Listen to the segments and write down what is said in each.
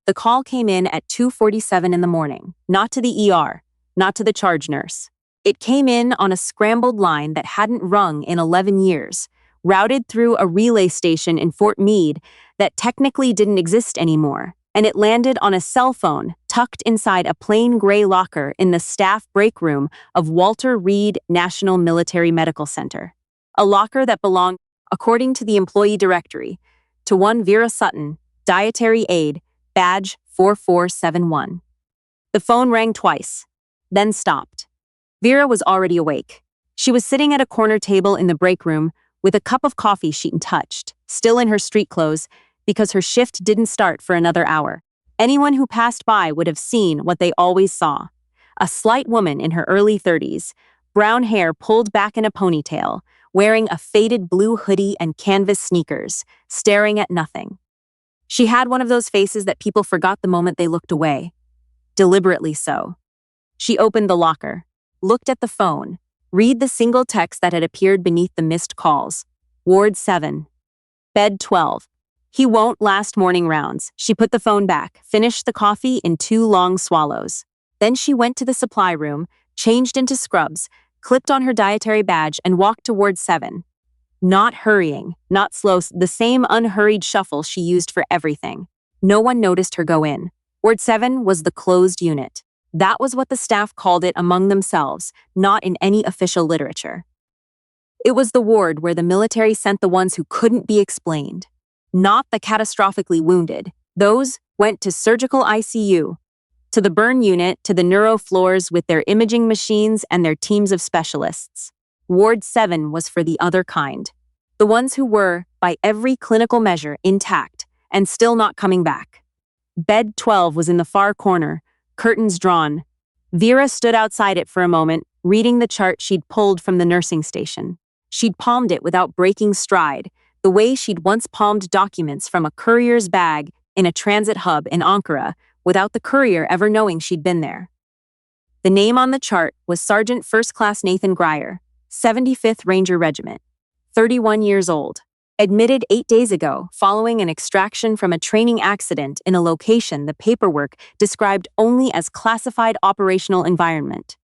The call came in at 2:47 in the morning, not to the ER, not to the charge nurse. It came in on a scrambled line that hadn't rung in 11 years, routed through a relay station in Fort Meade that technically didn't exist anymore, and it landed on a cell phone tucked inside a plain gray locker in the staff break room of Walter Reed National Military Medical Center. A locker that belonged, according to the employee directory, to one Vera Sutton, Dietary Aide, badge 4471. The phone rang twice, then stopped. Vera was already awake. She was sitting at a corner table in the break room with a cup of coffee she'd touched, still in her street clothes, because her shift didn't start for another hour. Anyone who passed by would have seen what they always saw. A slight woman in her early 30s, brown hair pulled back in a ponytail, wearing a faded blue hoodie and canvas sneakers, staring at nothing. She had one of those faces that people forgot the moment they looked away. Deliberately so. She opened the locker, looked at the phone, read the single text that had appeared beneath the missed calls. Ward 7. Bed 12. He won't last morning rounds. She put the phone back, finished the coffee in 2 long swallows. Then she went to the supply room, changed into scrubs, clipped on her dietary badge, and walked to Ward 7. Not hurrying, not slow, the same unhurried shuffle she used for everything. No one noticed her go in. Ward 7 was the closed unit. That was what the staff called it among themselves, not in any official literature. It was the ward where the military sent the ones who couldn't be explained. Not the catastrophically wounded. Those went to surgical ICU, to the burn unit, to the neuro floors with their imaging machines and their teams of specialists. Ward 7 was for the other kind. The ones who were, by every clinical measure, intact and still not coming back. Bed 12 was in the far corner, curtains drawn. Vera stood outside it for a moment, reading the chart she'd pulled from the nursing station. She'd palmed it without breaking stride, the way she'd once palmed documents from a courier's bag in a transit hub in Ankara, without the courier ever knowing she'd been there. The name on the chart was Sergeant First Class Nathan Grier, 75th Ranger Regiment, 31 years old, admitted 8 days ago following an extraction from a training accident in a location the paperwork described only as classified operational environment.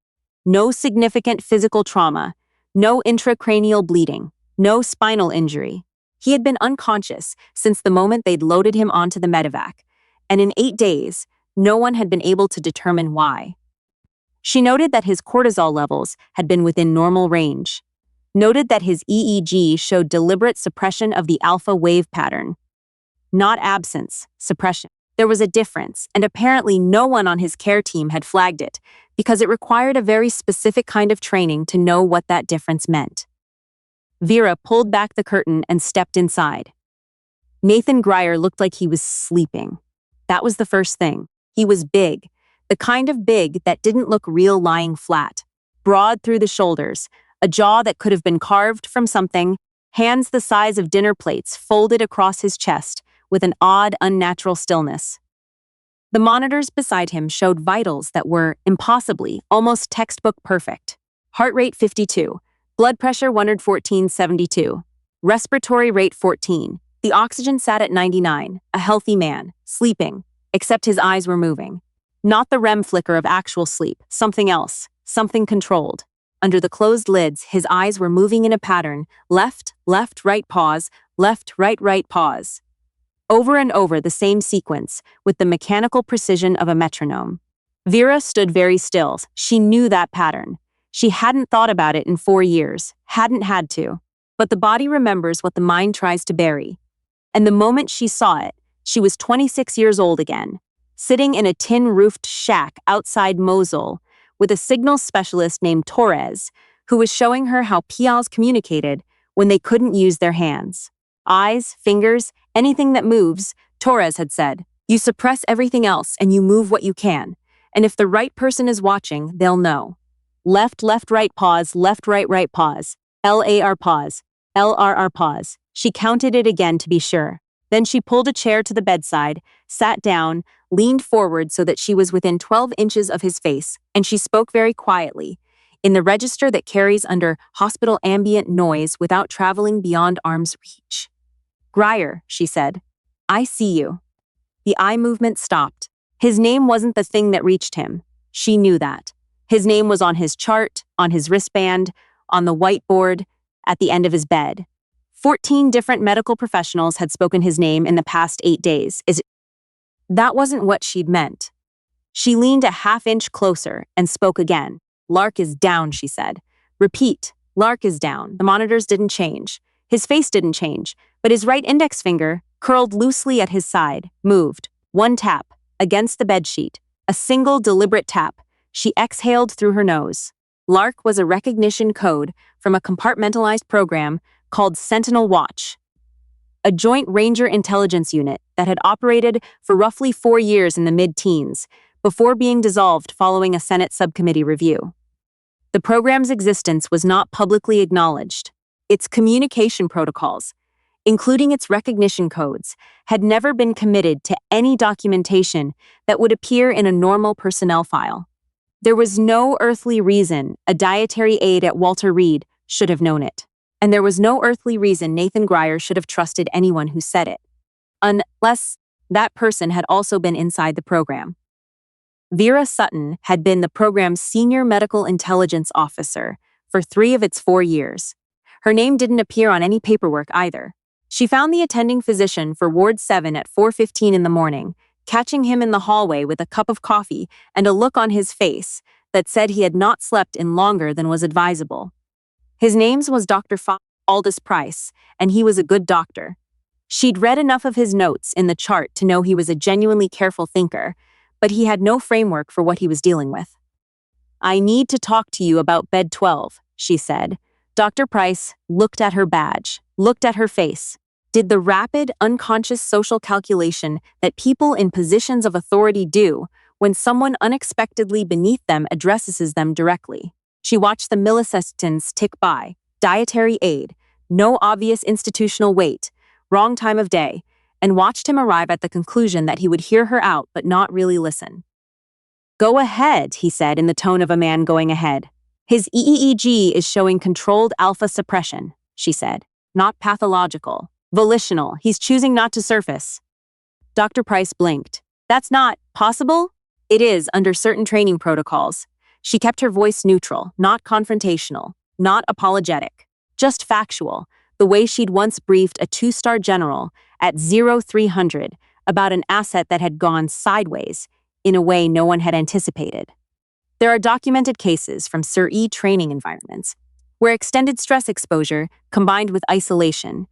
No significant physical trauma, no intracranial bleeding, no spinal injury. He had been unconscious since the moment they'd loaded him onto the medevac, and in 8 days, no one had been able to determine why. She noted that his cortisol levels had been within normal range, noted that his EEG showed deliberate suppression of the alpha wave pattern. Not absence, suppression. There was a difference, and apparently no one on his care team had flagged it, because it required a very specific kind of training to know what that difference meant. Vera pulled back the curtain and stepped inside. Nathan Grier looked like he was sleeping. That was the first thing. He was big, the kind of big that didn't look real lying flat. Broad through the shoulders, a jaw that could have been carved from something, hands the size of dinner plates folded across his chest with an odd, unnatural stillness. The monitors beside him showed vitals that were, impossibly, almost textbook perfect. Heart rate 52, blood pressure 114/72, respiratory rate 14. The oxygen sat at 99, a healthy man, sleeping, except his eyes were moving. Not the REM flicker of actual sleep, something else, something controlled. Under the closed lids, his eyes were moving in a pattern, left, right, pause, left, right, pause. Over and over the same sequence, with the mechanical precision of a metronome. Vera stood very still. She knew that pattern. She hadn't thought about it in 4 years, hadn't had to. But the body remembers what the mind tries to bury. And the moment she saw it, she was 26 years old again, sitting in a tin-roofed shack outside Mosul, with a signals specialist named Torres, who was showing her how PIALs communicated when they couldn't use their hands. Eyes, fingers, anything that moves, Torres had said. You suppress everything else and you move what you can. And if the right person is watching, they'll know. Left, right, pause, left, right, pause. LAR pause. LRR pause. She counted it again to be sure. Then she pulled a chair to the bedside, sat down, leaned forward so that she was within 12 inches of his face, and she spoke very quietly, in the register that carries under hospital ambient noise without traveling beyond arm's reach. Grier, she said, I see you. The eye movement stopped. His name wasn't the thing that reached him. She knew that. His name was on his chart, on his wristband, on the whiteboard, at the end of his bed. 14 different medical professionals had spoken his name in the past 8 days. That wasn't what she'd meant. She leaned a half-inch closer and spoke again. "Lark is down," she said. "Repeat, Lark is down." The monitors didn't change. His face didn't change, but his right index finger, curled loosely at his side, moved. One tap, against the bedsheet. A single deliberate tap. She exhaled through her nose. Lark was a recognition code from a compartmentalized program called Sentinel Watch, a Joint Ranger Intelligence Unit that had operated for roughly 4 years in the mid-teens, before being dissolved following a Senate subcommittee review. The program's existence was not publicly acknowledged. Its communication protocols, including its recognition codes, had never been committed to any documentation that would appear in a normal personnel file. There was no earthly reason a dietary aide at Walter Reed should have known it. And there was no earthly reason Nathan Grier should have trusted anyone who said it, unless that person had also been inside the program. Vera Sutton had been the program's senior medical intelligence officer for 3 of its 4 years. Her name didn't appear on any paperwork either. She found the attending physician for Ward 7 at 4:15 in the morning, catching him in the hallway with a cup of coffee and a look on his face that said he had not slept in longer than was advisable. His name was Dr. Aldous Price, and he was a good doctor. She'd read enough of his notes in the chart to know he was a genuinely careful thinker, but he had no framework for what he was dealing with. "I need to talk to you about bed 12, she said. Dr. Price looked at her badge, looked at her face, did the rapid, unconscious social calculation that people in positions of authority do when someone unexpectedly beneath them addresses them directly. She watched the milliseconds tick by, dietary aide, no obvious institutional wait, wrong time of day, and watched him arrive at the conclusion that he would hear her out but not really listen. "Go ahead," he said in the tone of a man going ahead. "His EEG is showing controlled alpha suppression," she said. "Not pathological. Volitional. He's choosing not to surface." Dr. Price blinked. "That's not possible?" "It is under certain training protocols." She kept her voice neutral, not confrontational, not apologetic, just factual, the way she'd once briefed a 2-star general at 0300 about an asset that had gone sideways in a way no one had anticipated. There are documented cases from Sir E training environments where extended stress exposure, combined with isolation,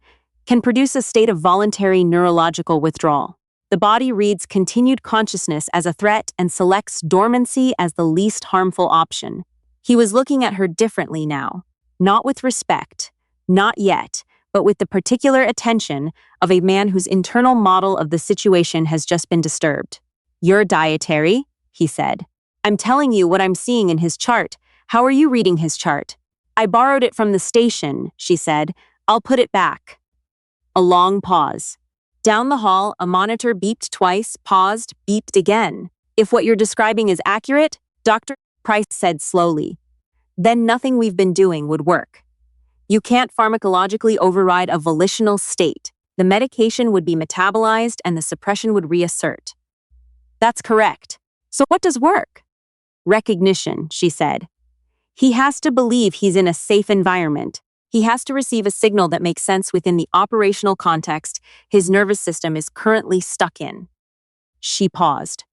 can produce a state of voluntary neurological withdrawal. The body reads continued consciousness as a threat and selects dormancy as the least harmful option. He was looking at her differently now, not with respect, not yet, but with the particular attention of a man whose internal model of the situation has just been disturbed. "You're dietary," he said. "I'm telling you what I'm seeing in his chart. How are you reading his chart?" "I borrowed it from the station," she said. "I'll put it back." A long pause. Down the hall, a monitor beeped twice, paused, beeped again. "If what you're describing is accurate," Dr. Price said slowly, "then nothing we've been doing would work. You can't pharmacologically override a volitional state. The medication would be metabolized and the suppression would reassert." "That's correct. So what does work?" "Recognition," she said. "He has to believe he's in a safe environment. He has to receive a signal that makes sense within the operational context his nervous system is currently stuck in." She paused.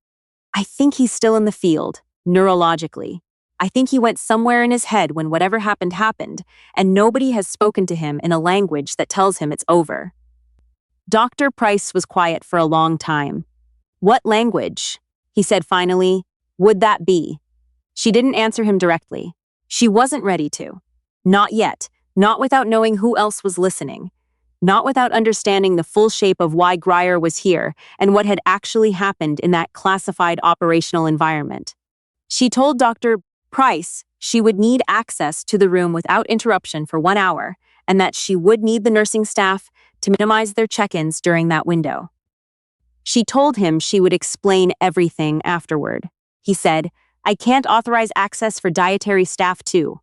"I think he's still in the field, neurologically. I think he went somewhere in his head when whatever happened happened, and nobody has spoken to him in a language that tells him it's over." Dr. Price was quiet for a long time. "What language," he said finally, "would that be?" She didn't answer him directly. She wasn't ready to. Not yet. Not without knowing who else was listening. Not without understanding the full shape of why Grier was here and what had actually happened in that classified operational environment. She told Dr. Price she would need access to the room without interruption for 1 hour, and that she would need the nursing staff to minimize their check-ins during that window. She told him she would explain everything afterward. He said, "I can't authorize access for dietary staff too."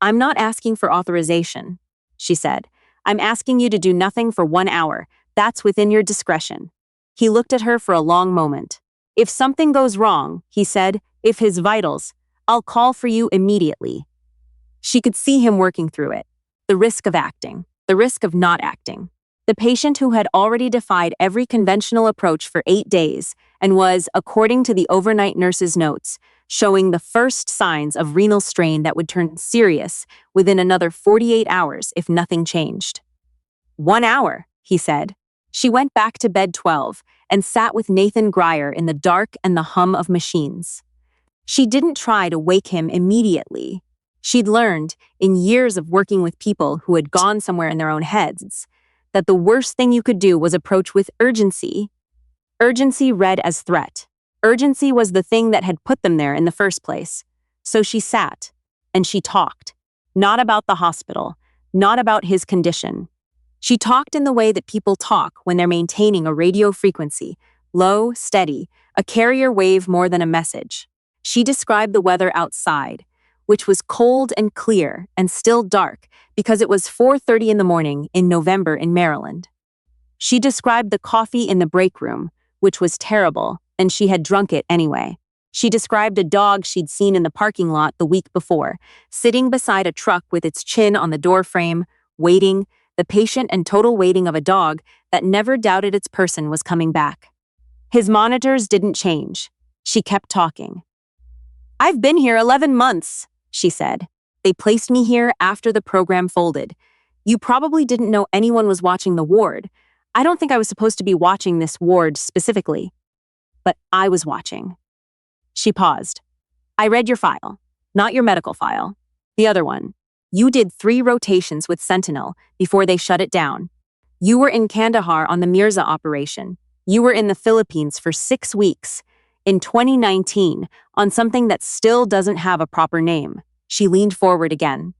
"I'm not asking for authorization," she said. "I'm asking you to do nothing for 1 hour. That's within your discretion." He looked at her for a long moment. "If something goes wrong," he said, "if his vitals, I'll call for you immediately." She could see him working through it. The risk of acting, the risk of not acting. The patient who had already defied every conventional approach for 8 days and was, according to the overnight nurse's notes, showing the first signs of renal strain that would turn serious within another 48 hours if nothing changed. 1 hour, he said. She went back to bed 12 and sat with Nathan Grier in the dark and the hum of machines. She didn't try to wake him immediately. She'd learned, in years of working with people who had gone somewhere in their own heads, that the worst thing you could do was approach with urgency. Urgency read as threat. Urgency was the thing that had put them there in the first place. So she sat, and she talked. Not about the hospital, not about his condition. She talked in the way that people talk when they're maintaining a radio frequency, low, steady, a carrier wave more than a message. She described the weather outside, which was cold and clear and still dark because it was 4:30 in the morning in November in Maryland. She described the coffee in the break room, which was terrible, and she had drunk it anyway. She described a dog she'd seen in the parking lot the week before, sitting beside a truck with its chin on the doorframe, waiting, the patient and total waiting of a dog that never doubted its person was coming back. His monitors didn't change. She kept talking. "I've been here 11 months, she said. "They placed me here after the program folded. You probably didn't know anyone was watching the ward. I don't think I was supposed to be watching this ward specifically. But I was watching." She paused. "I read your file. Not your medical file. The other one. You did 3 rotations with Sentinel before they shut it down. You were in Kandahar on the Mirza operation. You were in the Philippines for 6 weeks. In 2019, on something that still doesn't have a proper name." She leaned forward again.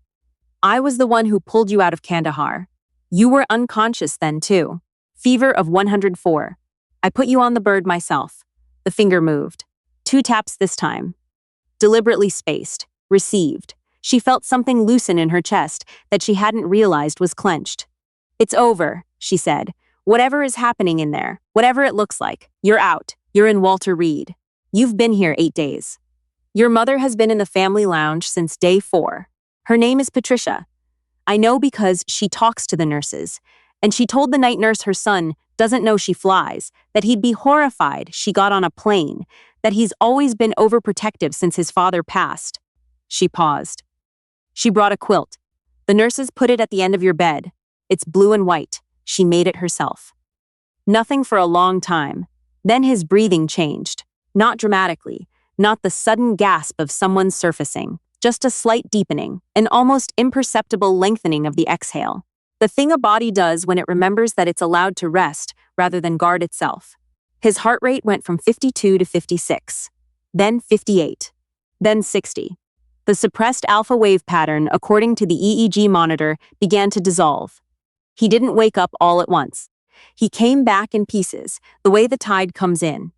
"I was the one who pulled you out of Kandahar. You were unconscious then, too. Fever of 104. I put you on the bird myself." The finger moved. 2 taps this time. Deliberately spaced. Received. She felt something loosen in her chest that she hadn't realized was clenched. "It's over," she said. "Whatever is happening in there, whatever it looks like, you're out. You're in Walter Reed. You've been here 8 days. Your mother has been in the family lounge since day 4. Her name is Patricia. I know because she talks to the nurses, and she told the night nurse her son doesn't know she flies, that he'd be horrified she got on a plane, that he's always been overprotective since his father passed." She paused. She brought a quilt. "The nurses put it at the end of your bed. It's blue and white. She made it herself." Nothing for a long time. Then his breathing changed. Not dramatically, not the sudden gasp of someone surfacing, just a slight deepening, an almost imperceptible lengthening of the exhale. The thing a body does when it remembers that it's allowed to rest rather than guard itself. His heart rate went from 52 to 56, then 58, then 60. The suppressed alpha wave pattern, according to the EEG monitor, began to dissolve. He didn't wake up all at once. He came back in pieces, the way the tide comes in.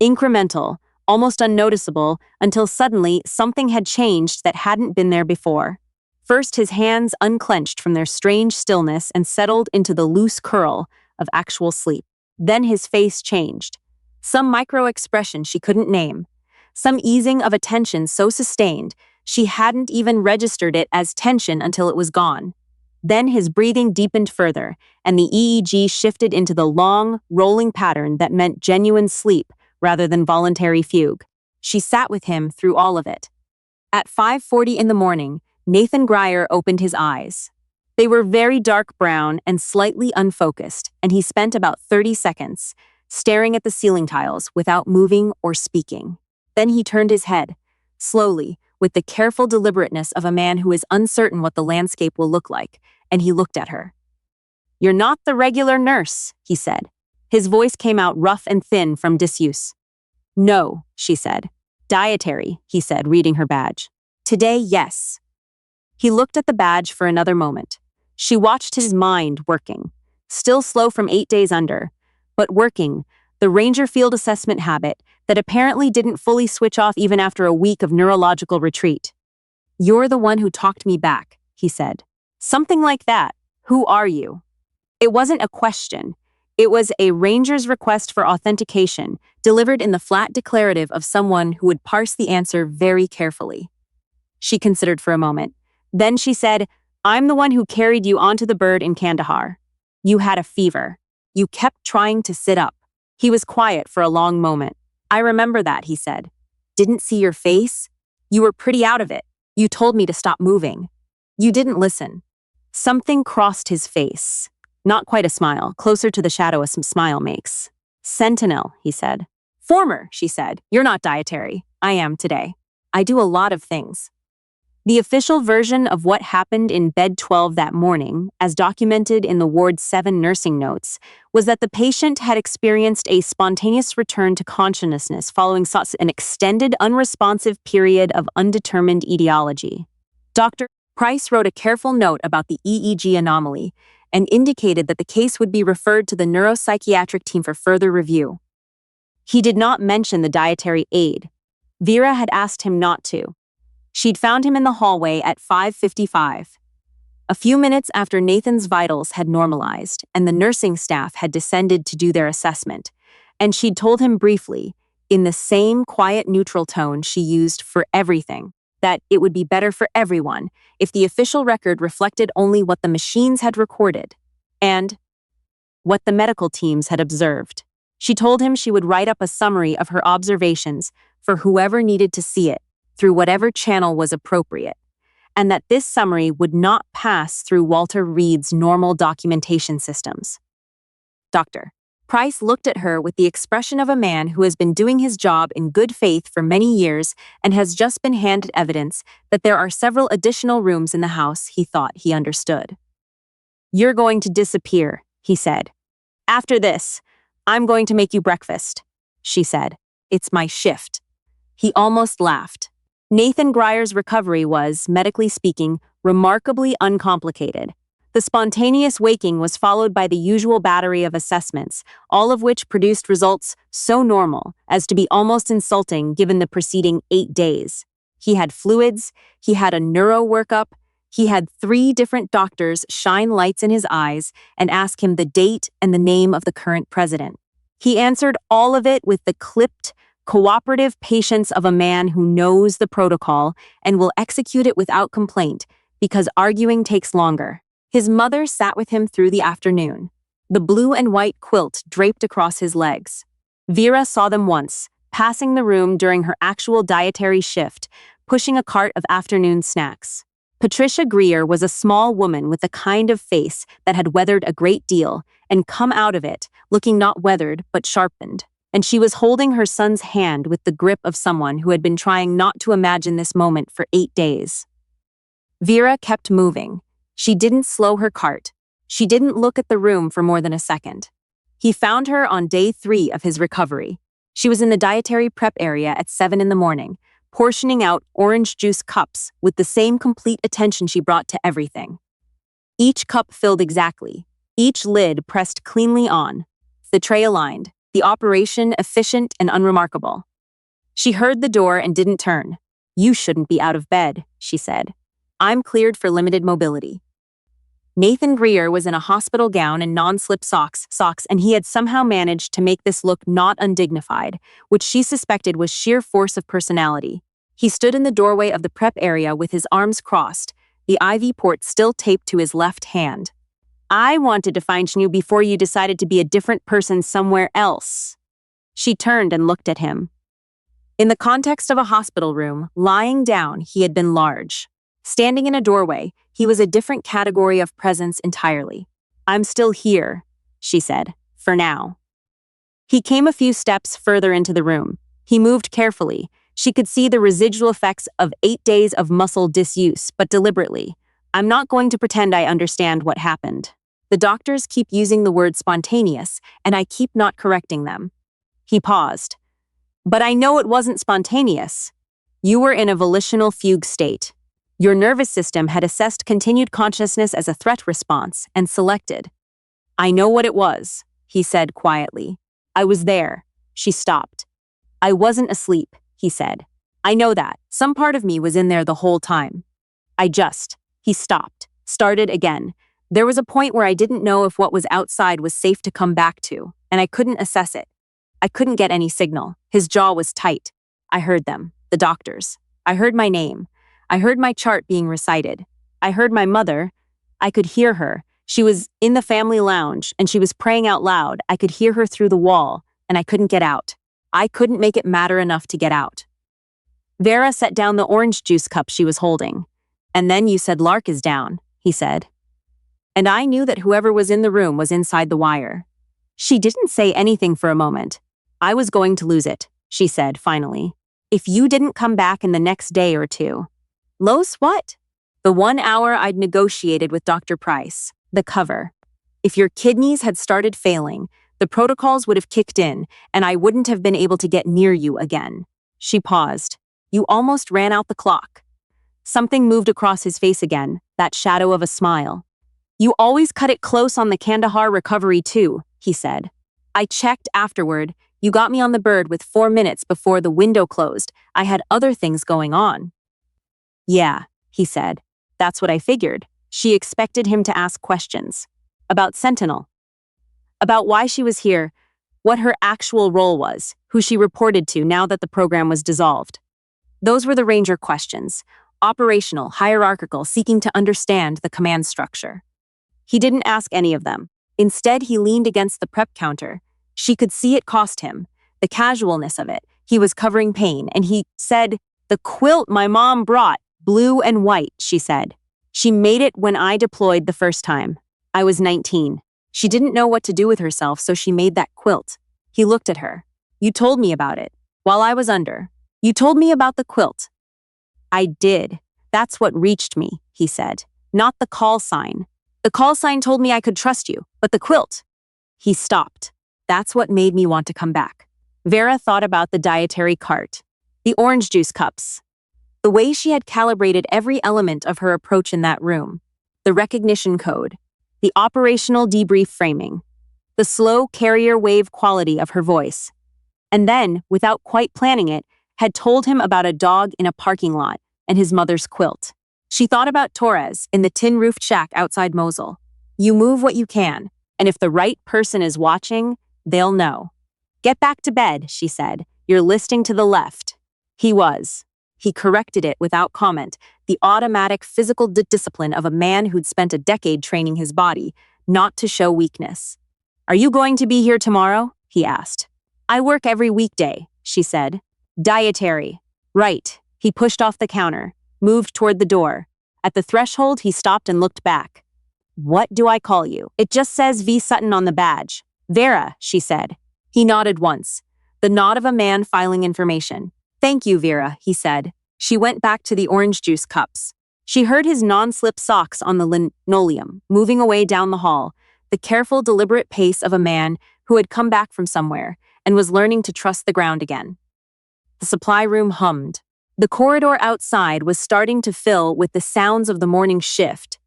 Incremental, almost unnoticeable, until suddenly something had changed that hadn't been there before. First, his hands unclenched from their strange stillness and settled into the loose curl of actual sleep. Then his face changed. Some micro-expression she couldn't name. Some easing of a tension so sustained, she hadn't even registered it as tension until it was gone. Then his breathing deepened further, and the EEG shifted into the long, rolling pattern that meant genuine sleep rather than voluntary fugue. She sat with him through all of it. At 5:40 in the morning, Nathan Grier opened his eyes. They were very dark brown and slightly unfocused, and he spent about 30 seconds staring at the ceiling tiles without moving or speaking. Then he turned his head, slowly, with the careful deliberateness of a man who is uncertain what the landscape will look like, and he looked at her. "You're not the regular nurse," he said. His voice came out rough and thin from disuse. "No," she said. "Dietary," he said, reading her badge. "Today, yes." He looked at the badge for another moment. She watched his mind working, still slow from 8 days under, but working, the Ranger Field assessment habit that apparently didn't fully switch off even after a week of neurological retreat. "You're the one who talked me back," he said. "Something like that. Who are you?" It wasn't a question. It was a ranger's request for authentication, delivered in the flat declarative of someone who would parse the answer very carefully. She considered for a moment. Then she said, "I'm the one who carried you onto the bird in Kandahar. You had a fever. You kept trying to sit up." He was quiet for a long moment. "I remember that," he said. "Didn't see your face? You were pretty out of it. You told me to stop moving. You didn't listen." Something crossed his face. Not quite a smile, closer to the shadow a smile makes. "Sentinel," he said. "Former," she said. "You're not dietary. I am today. I do a lot of things." The official version of what happened in bed 12 that morning, as documented in the Ward 7 nursing notes, was that the patient had experienced a spontaneous return to consciousness following an extended unresponsive period of undetermined etiology. Dr. Price wrote a careful note about the EEG anomaly and indicated that the case would be referred to the neuropsychiatric team for further review. He did not mention the dietary aide. Vera had asked him not to. She'd found him in the hallway at 5:55. A few minutes after Nathan's vitals had normalized and the nursing staff had descended to do their assessment, and she'd told him briefly, in the same quiet neutral tone she used for everything, that it would be better for everyone if the official record reflected only what the machines had recorded and what the medical teams had observed. She told him she would write up a summary of her observations for whoever needed to see it, through whatever channel was appropriate, and that this summary would not pass through Walter Reed's normal documentation systems. Dr. Price looked at her with the expression of a man who has been doing his job in good faith for many years and has just been handed evidence that there are several additional rooms in the house he thought he understood. "You're going to disappear," he said. "After this, I'm going to make you breakfast," she said. "It's my shift." He almost laughed. Nathan Grier's recovery was, medically speaking, remarkably uncomplicated. The spontaneous waking was followed by the usual battery of assessments, all of which produced results so normal as to be almost insulting given the preceding 8 days. He had fluids, he had a neuro workup, he had 3 different doctors shine lights in his eyes and ask him the date and the name of the current president. He answered all of it with the clipped, cooperative patience of a man who knows the protocol and will execute it without complaint because arguing takes longer. His mother sat with him through the afternoon, the blue and white quilt draped across his legs. Vera saw them once, passing the room during her actual dietary shift, pushing a cart of afternoon snacks. Patricia Grier was a small woman with the kind of face that had weathered a great deal and come out of it looking not weathered but sharpened. And she was holding her son's hand with the grip of someone who had been trying not to imagine this moment for 8 days. Vera kept moving. She didn't slow her cart. She didn't look at the room for more than a second. He found her on day 3 of his recovery. She was in the dietary prep area at 7 in the morning, portioning out orange juice cups with the same complete attention she brought to everything. Each cup filled exactly, each lid pressed cleanly on, the tray aligned, the operation efficient and unremarkable. She heard the door and didn't turn. "You shouldn't be out of bed," she said. "I'm cleared for limited mobility." Nathan Grier was in a hospital gown and non-slip socks, and he had somehow managed to make this look not undignified, which she suspected was sheer force of personality. He stood in the doorway of the prep area with his arms crossed, the IV port still taped to his left hand. "I wanted to find you before you decided to be a different person somewhere else." She turned and looked at him. In the context of a hospital room, lying down, he had been large. Standing in a doorway, he was a different category of presence entirely. "I'm still here," she said, "for now." He came a few steps further into the room. He moved carefully. She could see the residual effects of 8 days of muscle disuse, but deliberately. "I'm not going to pretend I understand what happened. The doctors keep using the word spontaneous, and I keep not correcting them." He paused. "But I know it wasn't spontaneous. You were in a volitional fugue state. Your nervous system had assessed continued consciousness as a threat response and selected." "I know what it was," he said quietly. "I was there." She stopped. "I wasn't asleep," he said. "I know that. Some part of me was in there the whole time. He stopped, started again. There was a point where I didn't know if what was outside was safe to come back to, and I couldn't assess it. I couldn't get any signal. His jaw was tight. I heard them, the doctors. I heard my name. I heard my chart being recited. I heard my mother. I could hear her. She was in the family lounge, and she was praying out loud. I could hear her through the wall, and I couldn't get out. I couldn't make it matter enough to get out. Vera set down the orange juice cup she was holding. And then you said Lark is down, he said. And I knew that whoever was in the room was inside the wire. She didn't say anything for a moment. I was going to lose it, she said finally. If you didn't come back in the next day or two. Los what? The 1 hour I'd negotiated with Dr. Price, the cover. If your kidneys had started failing, the protocols would have kicked in, and I wouldn't have been able to get near you again. She paused. You almost ran out the clock. Something moved across his face again, that shadow of a smile. You always cut it close on the Kandahar recovery too, he said. I checked afterward. You got me on the bird with 4 minutes before the window closed. I had other things going on. Yeah, he said. That's what I figured. She expected him to ask questions. About Sentinel. About why she was here, what her actual role was, who she reported to now that the program was dissolved. Those were the Ranger questions. Operational, hierarchical, seeking to understand the command structure. He didn't ask any of them. Instead, he leaned against the prep counter. She could see it cost him, the casualness of it. He was covering pain, and he said, the quilt my mom brought, blue and white, she said. She made it when I deployed the first time. I was 19. She didn't know what to do with herself, so she made that quilt. He looked at her. You told me about it. While I was under. You told me about the quilt. I did. That's what reached me, he said. Not the call sign. The call sign told me I could trust you, but the quilt. He stopped. That's what made me want to come back. Vera thought about the dietary cart, the orange juice cups, the way she had calibrated every element of her approach in that room, the recognition code, the operational debrief framing, the slow carrier wave quality of her voice. And then, without quite planning it, had told him about a dog in a parking lot and his mother's quilt. She thought about Torres in the tin-roofed shack outside Mosul. You move what you can, and if the right person is watching, they'll know. Get back to bed, she said. You're listing to the left. He was. He corrected it without comment, the automatic physical discipline of a man who'd spent a decade training his body, not to show weakness. Are you going to be here tomorrow? He asked. I work every weekday, she said. Dietary. Right. He pushed off the counter, moved toward the door. At the threshold, he stopped and looked back. What do I call you? It just says V. Sutton on the badge. Vera, she said. He nodded once, the nod of a man filing information. Thank you, Vera, he said. She went back to the orange juice cups. She heard his non-slip socks on the linoleum, moving away down the hall, the careful, deliberate pace of a man who had come back from somewhere and was learning to trust the ground again. The supply room hummed. The corridor outside was starting to fill with the sounds of the morning shift.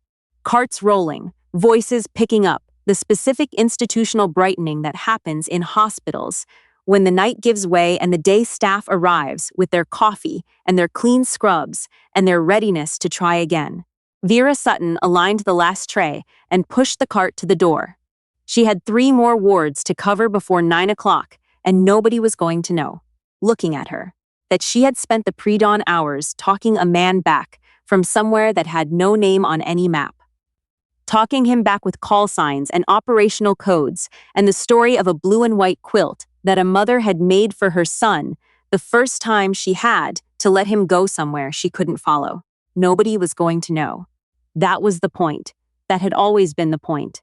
Carts rolling, voices picking up, the specific institutional brightening that happens in hospitals when the night gives way and the day staff arrives with their coffee and their clean scrubs and their readiness to try again. Vera Sutton aligned the last tray and pushed the cart to the door. She had 3 more wards to cover before 9 o'clock, and nobody was going to know, looking at her, that she had spent the pre-dawn hours talking a man back from somewhere that had no name on any map. Talking him back with call signs and operational codes and the story of a blue and white quilt that a mother had made for her son the first time she had to let him go somewhere she couldn't follow. Nobody was going to know. That was the point. That had always been the point.